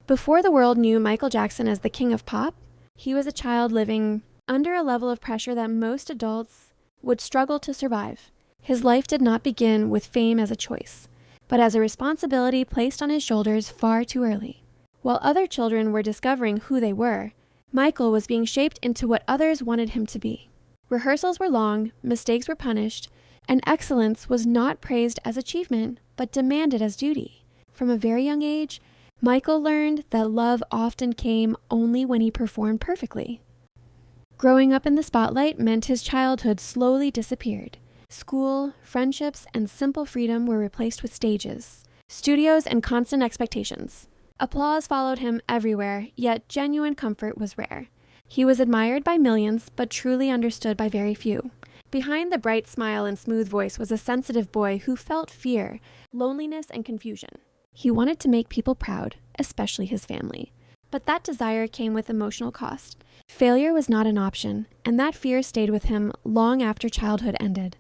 Before the world knew Michael Jackson as the king of pop, he was a child living under a level of pressure that most adults would struggle to survive. His life did not begin with fame as a choice, but as a responsibility placed on his shoulders far too early. While other children were discovering who they were, Michael was being shaped into what others wanted him to be. Rehearsals were long, mistakes were punished, and excellence was not praised as achievement, but demanded as duty. From a very young age, Michael learned that love often came only when he performed perfectly. Growing up in the spotlight meant his childhood slowly disappeared. School, friendships, and simple freedom were replaced with stages, studios, and constant expectations. Applause followed him everywhere, yet genuine comfort was rare. He was admired by millions, but truly understood by very few. Behind the bright smile and smooth voice was a sensitive boy who felt fear, loneliness, and confusion. He wanted to make people proud, especially his family. But that desire came with emotional cost. Failure was not an option, and that fear stayed with him long after childhood ended.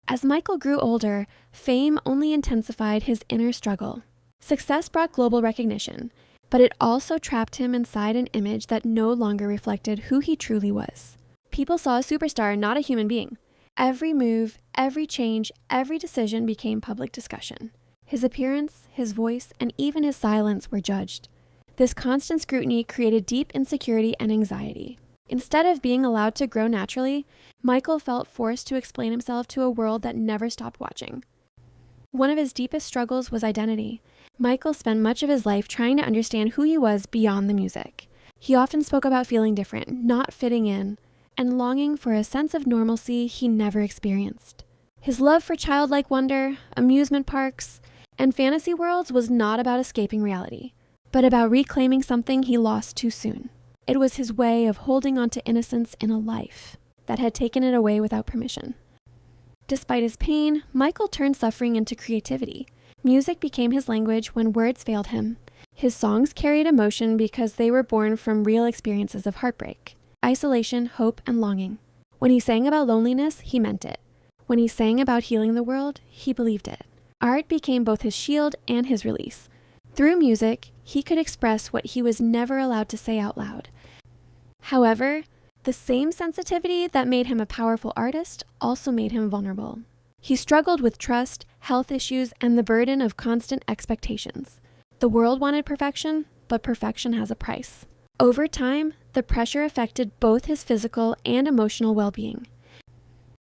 As Michael grew older, fame only intensified his inner struggle. Success brought global recognition, but it also trapped him inside an image that no longer reflected who he truly was. People saw a superstar, not a human being. Every move, every change, every decision became public discussion. His appearance, his voice, and even his silence were judged. This constant scrutiny created deep insecurity and anxiety. Instead of being allowed to grow naturally, Michael felt forced to explain himself to a world that never stopped watching. One of his deepest struggles was identity. Michael spent much of his life trying to understand who he was beyond the music. He often spoke about feeling different, not fitting in, and longing for a sense of normalcy he never experienced. His love for childlike wonder, amusement parks, and fantasy worlds was not about escaping reality, but about reclaiming something he lost too soon. It was his way of holding on to innocence in a life that had taken it away without permission. Despite his pain, Michael turned suffering into creativity. Music became his language when words failed him. His songs carried emotion because they were born from real experiences of heartbreak, isolation, hope, and longing. When he sang about loneliness, he meant it. When he sang about healing the world, he believed it. Art became both his shield and his release. Through music, he could express what he was never allowed to say out loud. However, the same sensitivity that made him a powerful artist also made him vulnerable. He struggled with trust, health issues, and the burden of constant expectations. The world wanted perfection, but perfection has a price. Over time, the pressure affected both his physical and emotional well-being.